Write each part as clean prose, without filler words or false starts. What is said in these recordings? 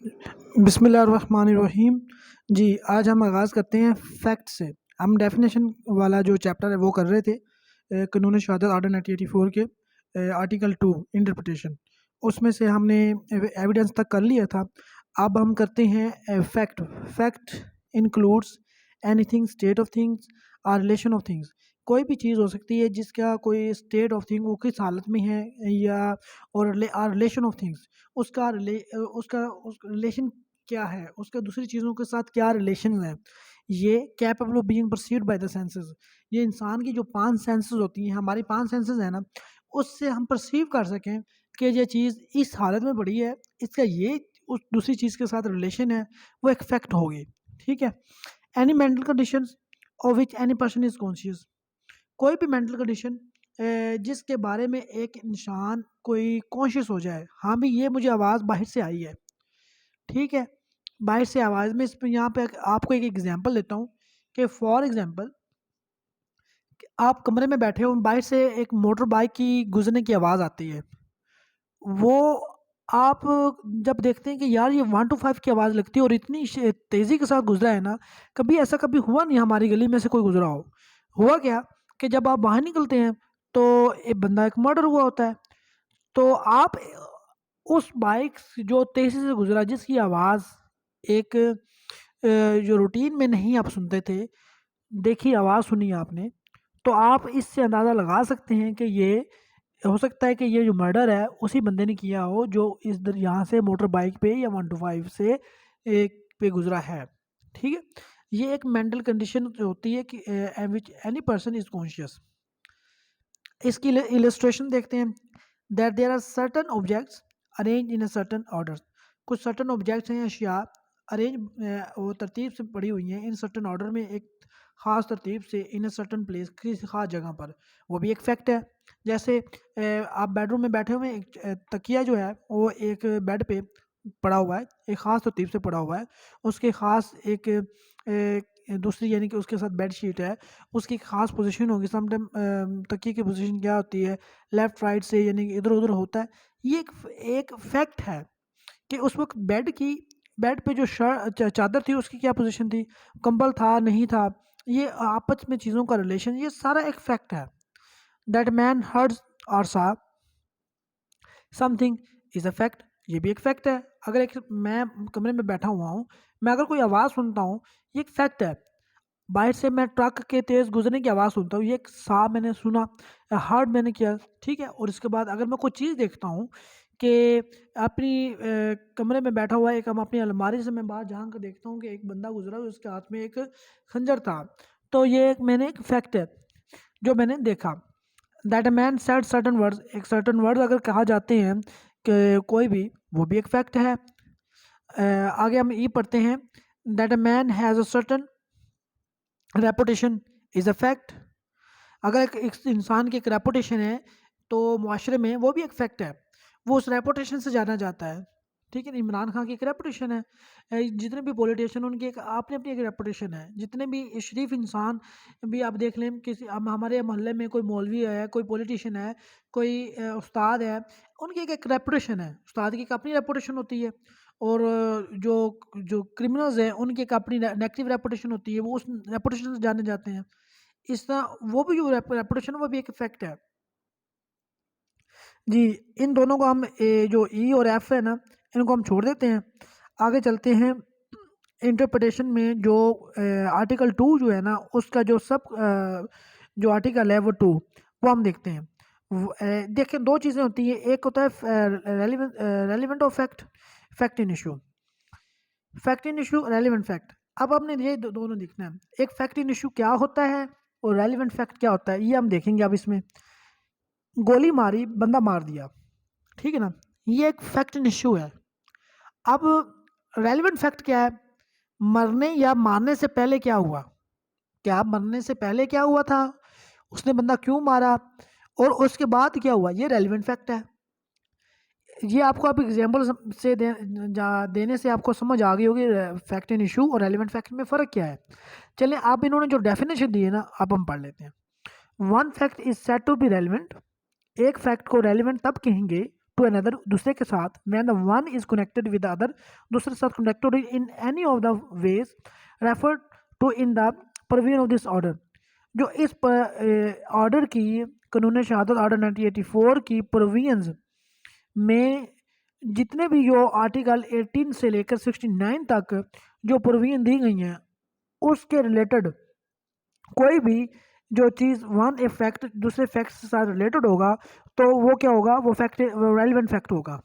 बिस्मिल्लाहिर्रहमानिर्रहीम। जी, आज हम आगाज़ करते हैं फैक्ट से। हम डेफिनेशन वाला जो चैप्टर है वो कर रहे थे कानून शहादत आर्डर 1984 के आर्टिकल 2 इंटरप्रिटेशन। उसमें से हमने एविडेंस तक कर लिया था। अब हम करते हैं fact. Fact includes anything, state of things और रिलेशन ऑफ थिंग्स। कोई भी चीज़ हो सकती है जिसका कोई स्टेट ऑफ थिंग वो किस हालत में है, या और रिलेशन ऑफ थिंग्स उसका रिलेशन क्या है, उसका दूसरी चीज़ों के साथ क्या रिलेशन है। ये capable of being perceived by the senses. ये इंसान की जो 5 सेंसेस होती हैं, हमारी 5 सेंसेस हैं ना, उससे हम परसीव कर सकें कि ये चीज़ इस हालत में पड़ी है, इसका ये उस दूसरी चीज़ के साथ रिलेशन है, वो एक फैक्ट होगी। ठीक है? Any mental conditions of which any person is conscious. कोई भी मेंटल कंडीशन जिसके बारे में एक इंसान कोई कॉन्शियस हो जाए, हाँ भी ये मुझे आवाज़ बाहर से आई है, ठीक है? बाहर से आवाज़ में इस पे यहाँ पे आपको एक एग्जांपल देता हूँ कि फॉर एग्जांपल आप कमरे में बैठे हो, बाहर से एक मोटर बाइक की गुजरने की आवाज़ आती है। वो आप जब देखते हैं कि यार ये 1 टू 5 की आवाज़ लगती है और इतनी तेज़ी के साथ गुजरा है ना, कभी ऐसा कभी हुआ नहीं हमारी गली में से कोई गुजरा हो। हुआ क्या कि जब आप बाहर निकलते हैं तो एक बंदा, एक मर्डर हुआ होता है। तो आप उस बाइक से जो तेज़ी से गुजरा, जिसकी आवाज़ एक जो रूटीन में नहीं आप सुनते थे, देखी आवाज़ सुनी आपने, तो आप इससे अंदाज़ा लगा सकते हैं कि ये हो सकता है कि ये जो मर्डर है उसी बंदे ने किया हो जो इस दर यहाँ से मोटर बाइक पे या 1 टू 5 से एक पे गुजरा है। ठीक है? ये एक मेंटल कंडीशन जो होती है कि which any person is conscious. इसकी इलस्ट्रेशन देखते हैं। That there are certain objects arrange in a certain order. कुछ सर्टेन ऑब्जेक्ट्स हैं, अशिया अरेंज वो तरतीब से पड़ी हुई हैं इन सर्टेन ऑर्डर में, एक ख़ास तरतीब से, इन अ सर्टेन प्लेस, किसी ख़ास जगह पर। वो भी एक फैक्ट है। जैसे आप बेडरूम में बैठे हुए हैं, एक तकिया जो है वो एक बेड पे पड़ा हुआ है, एक ख़ास तरतीब से पड़ा हुआ है। उसके ख़ास एक दूसरी यानी कि उसके साथ बेड शीट है, उसकी ख़ास पोजीशन होगी। समटाइम तकिए की पोजीशन क्या होती है, लेफ़्ट राइट से यानी कि इधर-उधर होता है। ये एक फैक्ट है कि उस वक़्त बेड पे जो चादर थी उसकी क्या पोजीशन थी, कंबल था, नहीं था, ये आपस में चीज़ों का रिलेशन, ये सारा एक फैक्ट है। दैट मैन हर्ड और सा समथिंग इज़ अ फैक्ट। ये भी एक फैक्ट है। अगर एक मैं कमरे में बैठा हुआ हूँ, मैं अगर कोई आवाज़ सुनता हूँ, ये एक फैक्ट है। बाहर से मैं ट्रक के तेज़ गुजरने की आवाज़ सुनता हूँ, ये एक सा मैंने सुना, हर्ड मैंने किया, ठीक है? और इसके बाद अगर मैं कोई चीज़ देखता हूँ कि अपनी कमरे में बैठा हुआ है, एक हम अपनी अलमारी से मैं बाहर झाँक कर देखता हूँ कि एक बंदा गुजरा है, उसके हाथ में एक खंजर था। तो ये एक मैंने एक फैक्ट है जो मैंने देखा। That a man said certain words, एक सर्टेन वर्ड्स अगर कहा जाते हैं कि कोई भी, वो भी एक फैक्ट है। आगे हम ये पढ़ते हैं। That a man has a certain reputation is a fact. अगर एक इंसान की एक रेपुटेशन है तो मुआशरे में वो भी एक फैक्ट है, वो उस रेपुटेशन से जाना जाता है। ठीक है ना? इमरान खान की एक रेपुटेशन है। जितने भी पॉलिटिशियन उनकी एक अपनी अपनी एक रेपुटेशन है। जितने भी शरीफ इंसान भी आप देख लें, किसी हम हमारे मोहल्ले में कोई मौलवी है, कोई पॉलिटिशियन है, कोई उस्ताद है, उनकी एक रेपुटेशन है। उस्ताद की एक अपनी रेपुटेशन होती है, और जो जो क्रिमिनल्स हैं उनकी एक अपनी नेगेटिव रेपुटेशन होती है, वो उस रेपुटेशन से जाने जाते हैं। इस तरह वो भी जो रेपुटेशन है वो भी एक फैक्ट है। जी, इन दोनों को हम जो ई और एफ है ना, इनको हम छोड़ देते हैं। आगे चलते हैं इंटरप्रिटेशन में। जो आर्टिकल 2 जो है ना, उसका जो जो आर्टिकल है वो 2, वो हम देखते हैं। देखिए 2 चीज़ें होती हैं, एक होता है relevant of fact, fact in issue. Fact in issue, relevant fact. अब आपने ये दोनों देखना है। एक फैक्ट इन इशू क्या होता है और रेलिवेंट फैक्ट क्या होता है, ये हम देखेंगे अब इसमें। गोली मारी, बंदा मार दिया, ठीक है ना? ये एक फैक्ट इन इश्यू है। अब रेलेवेंट फैक्ट क्या है? मरने या मारने से पहले क्या हुआ? क्या मरने से पहले क्या हुआ था? उसने बंदा क्यों मारा? और उसके बाद क्या हुआ? ये रेलेवेंट फैक्ट है। ये आपको आप एग्जाम्पल से देने से आपको समझ आ गई होगी फैक्ट इन इशू और रेलेवेंट फैक्ट में फ़र्क क्या है। चलिए, आप इन्होंने जो डेफिनेशन दी है ना, अब हम पढ़ लेते हैं। One fact is said to be relevant. एक फैक्ट को रेलिवेंट तब कहेंगे टू अनदर, दूसरे के साथ, when the one is connected with the other, दूसरे के साथ connected in any of the ways refer to in the परवीन ऑफ दिस ऑर्डर। जो इस ऑर्डर की, कानून शहादत ऑर्डर 1984 की प्रोविजंस में जितने भी जो आर्टिकल 18 से लेकर 69 तक जो प्रोविजन दी गई हैं उसके रिलेटेड कोई भी जो चीज़ वन इफेक्ट दूसरे फैक्ट के साथ रिलेटेड होगा तो वो क्या होगा, वो फैक्ट रेलिवेंट फैक्ट होगा।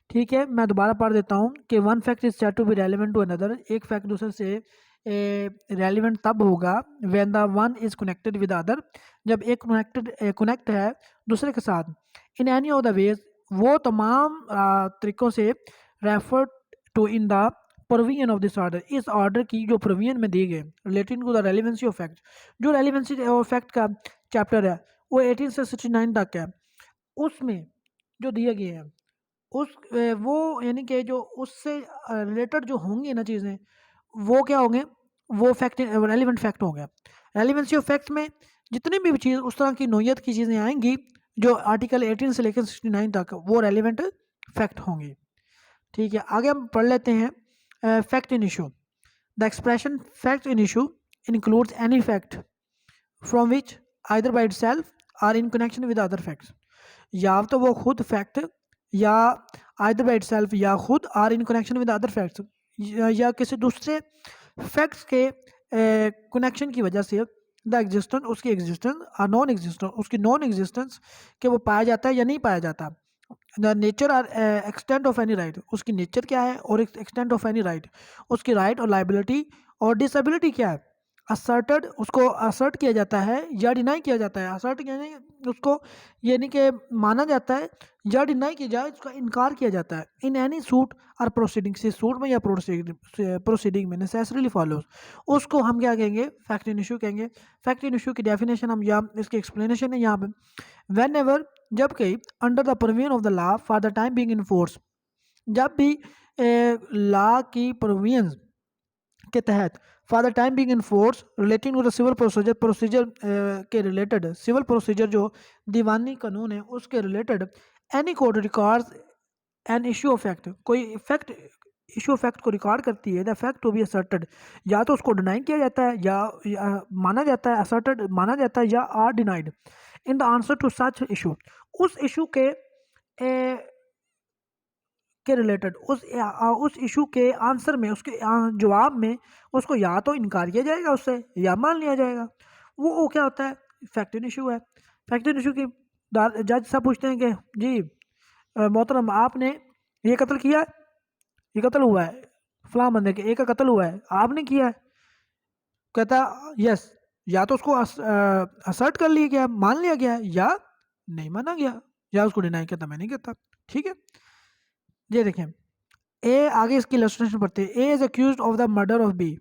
ठीक है, मैं दोबारा पढ़ देता हूँ कि one fact is said to be relevant to another, एक फैक्ट दूसरे से रेलिवेंट तब होगा when the one is connected with other, जब एक कनेक्ट है दूसरे के साथ, in any of the ways, वो तमाम तरीक़ों से refer to in the provision of this order, इस ऑर्डर की जो प्रोविजन में दी गए relating to the relevancy of fact. जो रेलिवेंसी ऑफ फैक्ट का चैप्टर है वो 18 से 69 तक है, उसमें जो दिए गए हैं उस वो यानी कि जो उससे रिलेटेड जो होंगी ना चीज़ें वो क्या होंगे, वो फैक्ट रेलिवेंट फैक्ट होंगे। रेलिवेंसी ऑफ फैक्ट में जितनी भी चीज़ उस तरह की नोयत की चीज़ें आएंगी जो आर्टिकल 18 से लेकर 69 तक वो रेलिवेंट फैक्ट होंगी। ठीक है, आगे हम पढ़ लेते हैं fact in issue. The expression fact in issue includes any fact from which either by itself or in connection with other facts, या तो वो खुद फैक्ट या आइदर बाय इटसेल्फ या खुद or in connection with other facts, या किसी दूसरे फैक्ट्स के कनेक्शन की वजह से द एग्जिस्टेंस, उसकी एग्जिस्टेंस, और नॉन एग्जिस्टेंस, उसकी नॉन एग्जिस्टेंस के वो पाया जाता है या नहीं पाया जाता। द नेचर और एक्सटेंट ऑफ एनी राइट, उसकी नेचर क्या है और एक्सटेंट ऑफ एनी राइट, उसकी राइट और लाइबिलिटी और डिसेबिलिटी क्या है। असर्टेड, उसको असर्ट किया जाता है या डिनाई किया जाता है। असर्ट यानी उसको यानी कि माना जाता है, या डिनाई किया जाए उसका इनकार किया जाता है। इन एनी सूट और प्रोसीडिंग, से सूट में या प्रोसीडिंग में नेसेसरीली फॉलोज, उसको हम क्या कहेंगे, फैक्ट इन इशू कहेंगे। फैक्ट इन इशू की डेफिनेशन हम यहाँ इसकी एक्सप्लेनेशन है यहाँ पे, वेन एवर, जब कहीं, under the provision of the law for the time being in force, जब भी लॉ की प्रोविजंस के तहत for the time being in force relating to the civil procedure, procedure के रिलेटेड, सिविल प्रोसीजर जो दीवानी कानून है उसके related, any court records an issue of fact, कोई फैक्ट इशू ऑफ फैक्ट को रिकॉर्ड करती है, the fact to be asserted, या तो उसको डिनाई किया जाता है या माना जाता है, असर्टेड माना जाता है, या or denied in the answer to such issue, उस इशू के रिलेटेड, उस इशू के आंसर में, उसके जवाब में उसको या तो इनकार किया जाएगा उससे या मान लिया जाएगा। वो क्या होता है, फैक्ट इन इशू है। फैक्ट इन इशू की जज साहब पूछते हैं कि जी मोहतरम आपने ये कत्ल किया है, ये कत्ल हुआ है, फलां बंदे के एक का कत्ल हुआ है, आपने किया है, कहता यस, या तो उसको असर्ट कर लिया गया, मान लिया गया, या नहीं माना गया, या उसको डिनाई करता मैं नहीं करता। ठीक है, ये देखें, ए आगे इसकी इलस्ट्रेशन पढ़ते हैं। A is accused of the murder of B,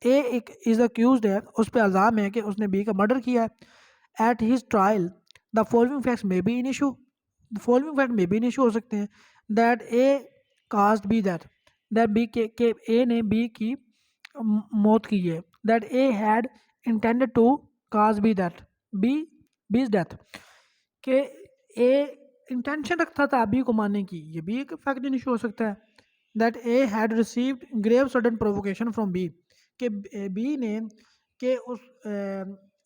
A एक इज अक्यूज्ड है, उस पर इल्ज़ाम है कि उसने बी का मर्डर किया है। At his trial the following facts may be in issue, the following fact may be in issue हो सकते हैं। That A caused B, that B के ए ने बी की मौत की है। That A had intended to cause B that B B's death, के ए इंटेंशन रखता था बी को मारने की, ये भी एक फैक्ट इन इशू हो सकता है। That A had received grave sudden provocation from B, के बी ने के उस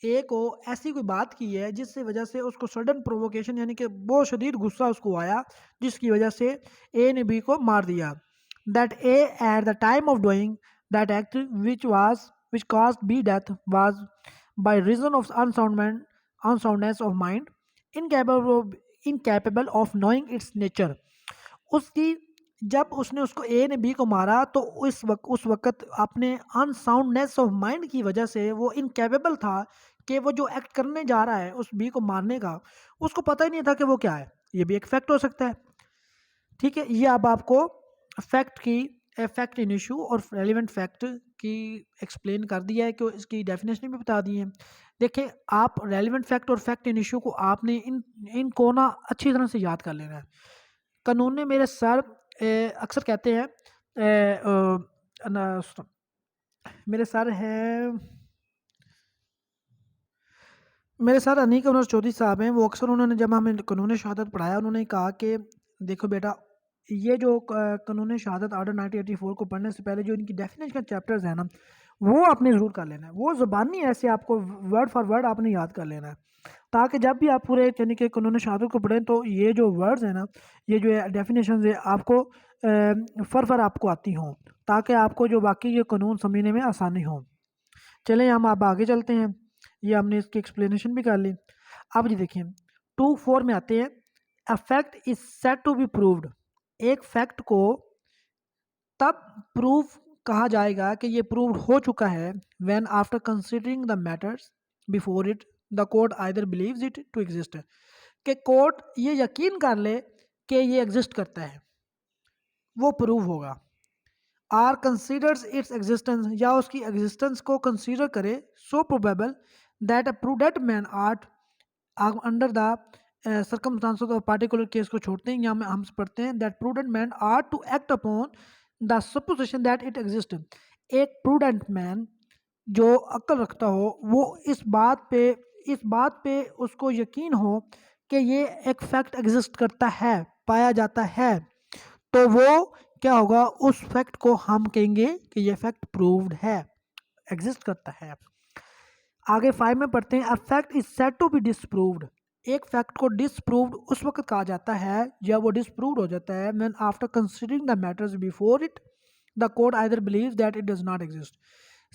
ए को ऐसी कोई बात की है जिससे वजह से उसको सडन प्रोवोकेशन यानी कि बहुत शदीद गुस्सा उसको आया जिसकी वजह से ए ने बी को मार दिया। That A at the time of doing that act which caused B death was by reason of unsoundness of mind incapable of knowing its nature, उसकी जब उसने उसको ए ने बी को मारा तो उस वक्त अपने अनसाउंडनेस ऑफ माइंड की वजह से वो इनकेपेबल था कि वो जो एक्ट करने जा रहा है उस बी को मारने का, उसको पता ही नहीं था कि वो क्या है। ये भी एक फैक्ट हो सकता है। ठीक है, ये अब आपको फैक्ट इन इशू और रेलिवेंट फैक्ट की एक्सप्लेन कर दिया है कि इसकी डेफिनेशन भी बता दी है। देखिए, आप रेलिवेंट फैक्ट और फैक्ट इन इशू को आपने इनको ना अच्छी तरह से याद कर लेना है। कानून ने मेरे सर अक्सर कहते हैं मेरे सर हैं मेरे सर अनीक अनवर चौधरी साहब हैं, वो अक्सर उन्होंने जब हमें कानून शहादत पढ़ाया उन्होंने कहा कि देखो बेटा, ये जो कानून शहादत आर्डर 1984 को पढ़ने से पहले जो इनकी डेफिनेशन का चैप्टर्स है ना, वो आपने ज़रूर कर लेना है। वो ज़बानी ऐसे आपको वर्ड फॉर वर्ड आपने याद कर लेना है, ताकि जब भी आप पूरे यानी कि कानून शहादत को पढ़ें तो ये जो वर्ड्स हैं ना, ये जो डेफिनेशन है आपको फर आपको आती हों, ताकि आपको जो बाकी ये कानून समझने में आसानी हो। चलें हम अब आगे चलते हैं। ये हमने इसकी एक्सप्लेनेशन भी कर ली। अब जी देखिए 2.4 में आते हैं, a fact is said to be proved. एक फैक्ट को तब प्रूव कहा जाएगा कि ये प्रूव हो चुका है, when after considering the matters before it the court either believes it to exist. कि कोर्ट ये यकीन कर ले कि ये एग्जिस्ट करता है, वो प्रूव होगा। आर कंसिडर्स इट्स एग्जिस्टेंस, या उसकी एग्जिस्टेंस को कंसीडर करे, so probable that a prudent man ought under the circumstances of particular case को छोड़ते हैं, या हम पढ़ते हैं that prudent man ought to act upon the supposition that it exist. एक प्रूडेंट मैन जो अक्ल रखता हो, वो इस बात पे उसको यकीन हो कि ये एक फैक्ट एग्जिस्ट करता है, पाया जाता है, तो वो क्या होगा, उस फैक्ट को हम कहेंगे कि ये फैक्ट प्रूव्ड है, एग्जिस्ट करता है। आगे 5 में पढ़ते हैं, a fact is said to be disproved. एक फैक्ट को डिसप्रूव्ड उस वक्त कहा जाता है जब वो डिसप्रूव्ड हो जाता है, when after considering the matters before it the court either believes that it does not exist.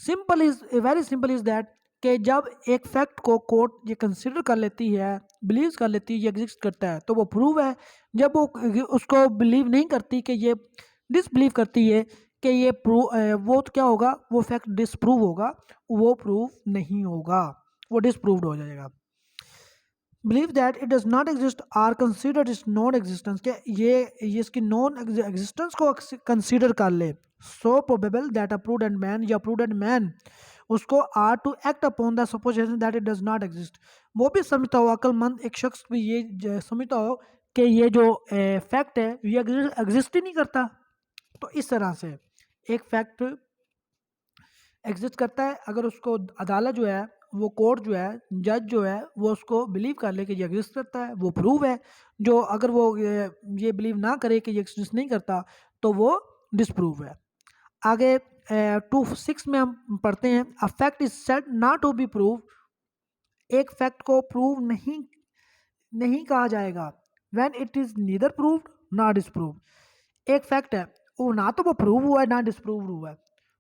Simple is very simple is that कि जब एक फैक्ट को कोर्ट ये कंसिडर कर लेती है, बिलीव कर लेती है ये एग्जिस्ट करता है, तो वो प्रूव है। जब वो उसको बिलीव नहीं करती, कि ये डिसबिलीव करती है कि ये वो तो क्या होगा, वो फैक्ट डिसप्रूव होगा, वो प्रूव नहीं होगा, वो डिसप्रूव्ड हो जाएगा। Believe that it does not exist or considered its non existence, के ये इसकी नॉन एग्जिस्टेंस को कंसिडर कर ले, so probable that a prudent man, या प्रूडेंट मैन उसको ought to act upon the supposition that it does not exist. वो भी समझता हो, अक्लमंद एक शख्स भी ये समझता हो कि ये जो फैक्ट है ये एग्जिस्ट ही नहीं करता। तो इस तरह से एक फैक्ट एग्जिस्ट करता है, अगर उसको अदालत जो है, वो कोर्ट जो है, जज जो है, वो उसको बिलीव कर ले कि ये एग्जिस्ट करता है, वो प्रूव है। जो अगर वो ये बिलीव ना करे कि ये एग्जिस्ट नहीं करता, तो वो डिसप्रूव है। आगे 2.6 में हम पढ़ते हैं, a fact is said not to be proved. एक फैक्ट को प्रूव नहीं नहीं कहा जाएगा, when it is neither proved not disproved. एक फैक्ट है, वो ना तो वो प्रूव हुआ है ना डिसप्रूव हुआ है,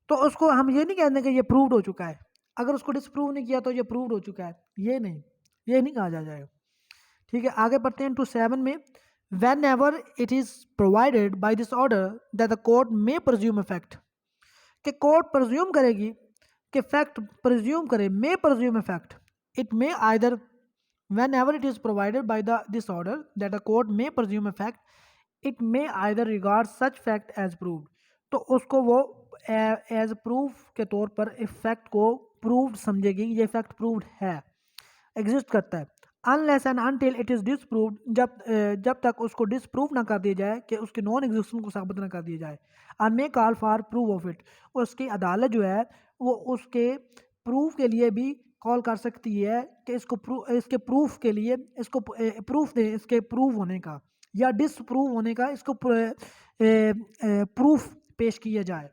तो उसको हम ये नहीं कहते कि ये प्रूव्ड हो चुका है। अगर उसको डिसप्रूव नहीं किया तो ये प्रूव्ड हो चुका है, ये नहीं कहा जाएगा। ठीक है, आगे बढ़ते हैं 7 में, whenever it is provided by this order that the court may presume a fact. कि कोर्ट प्रज्यूम करेगी कि फैक्ट प्रज्यूम करे, may presume a fact, it may either whenever it is provided by this order that a court may presume a fact, it may either regard such fact as proved। तो उसको वो as proof के तौर पर इस fact को proved समझेगी, ये fact proved है, एग्जिस्ट करता है। Unless and until it is disproved, जब तक उसको डिसप्रूव ना कर दिया जाए, कि उसके नॉन एग्जिस्टेंस को साबित ना कर दिया जाए। And may call for prove of it, उसकी अदालत जो है वो उसके प्रूफ के लिए भी कॉल कर सकती है कि इसके प्रूफ के लिए इसको प्रूफ दे, इसके प्रूव होने का या डिसप्रूव होने का, इसको प्रूफ पेश किया जाए।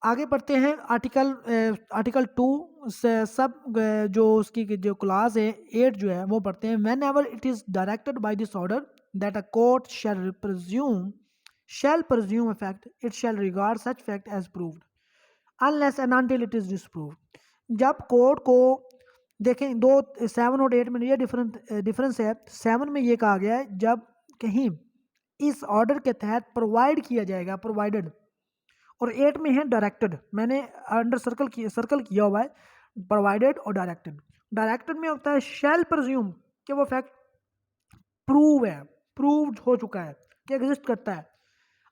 आगे बढ़ते हैं आर्टिकल 2 से सब जो उसकी जो क्लास है 8 जो है वो पढ़ते हैं, whenever it is directed by this order that a court shall presume a fact, it shall regard such fact as proved unless and until it is disproved. जब कोर्ट को देखें, 7 और 8 में ये डिफरेंस है। 7 में ये कहा गया है जब कहीं इस ऑर्डर के तहत प्रोवाइड किया जाएगा, प्रोवाइडेड, और 8 में है डायरेक्टेड। मैंने अंडर सर्कल किया हुआ है प्रोवाइडेड और डायरेक्टेड। डायरेक्टेड में होता है शैल प्रज्यूम कि वो फैक्ट प्रूव है, प्रूव्ड हो चुका है, कि एग्जिस्ट करता है।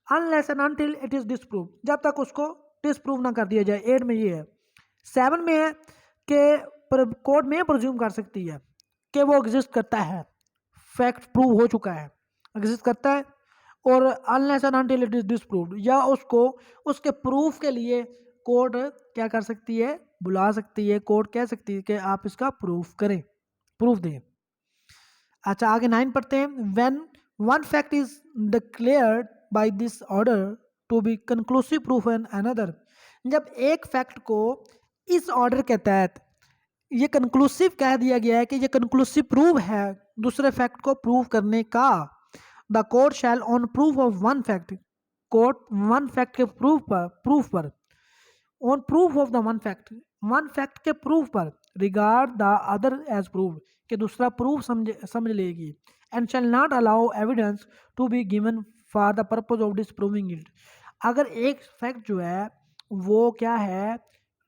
Unless and until it is disprove, जब तक उसको डिसप्रूव ना कर दिया जाए। 8 में ये है। 7 में है कि कोर्ट में प्रज्यूम कर सकती है कि वो एग्जिस्ट करता है, फैक्ट प्रूव हो चुका है, एग्जिस्ट करता है। और unless and until it is disproved, या उसको उसके प्रूफ के लिए कोर्ट क्या कर सकती है, बुला सकती है। कोर्ट कह सकती है कि आप इसका प्रूफ करें, प्रूफ दें। अच्छा, आगे 9 पढ़ते हैं, when one fact is declared by this order to be conclusive proof an another. जब एक फैक्ट को इस ऑर्डर के तहत ये कंक्लूसिव कह दिया गया है कि ये कंक्लूसिव प्रूव है दूसरे फैक्ट को प्रूव करने का, the court shall on proof of one fact, court one fact के प्रूफ पर on proof of the one fact के प्रूफ पर regard the other as prove, कि दूसरा प्रूफ समझ लेगी, and shall not allow evidence to be given for the purpose of disproving it. अगर एक फैक्ट जो है वो क्या है,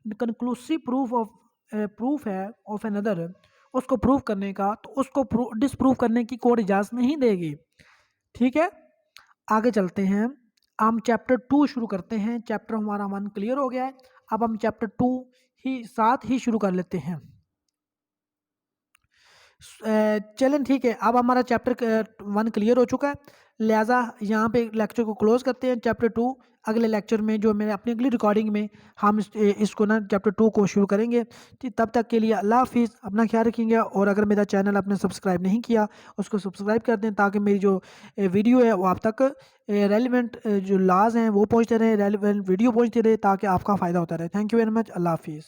कंक्लूसिव प्रूफ है ऑफ अनदर, उसको प्रूव करने का, तो उसको डिसप्रूव करने की कोर्ट इजाज़त नहीं देगी। ठीक है, आगे चलते हैं, हम चैप्टर 2 शुरू करते हैं। चैप्टर हमारा 1 क्लियर हो गया है, अब हम चैप्टर 2 ही साथ ही शुरू कर लेते हैं। चलें ठीक है, अब हमारा चैप्टर 1 क्लियर हो चुका है, लिहाजा यहाँ पे लेक्चर को क्लोज करते हैं। चैप्टर 2 अगले लेक्चर में, जो मैंने अपनी अगली रिकॉर्डिंग में हम इसको ना चैप्टर 2 को शुरू करेंगे। ठीक, तब तक के लिए अल्लाह हाफिज़, अपना ख्याल रखेंगे। और अगर मेरा चैनल आपने सब्सक्राइब नहीं किया उसको सब्सक्राइब कर दें, ताकि मेरी जो वीडियो है वो आप तक रेलिवेंट जो लाज हैं वो पहुँचते रहे, रेलिवेंट वीडियो पहुँचती रहे, ताकि आपका फ़ायदा होता रहे। थैंक यू वेरी मच, अल्लाह हाफिज़।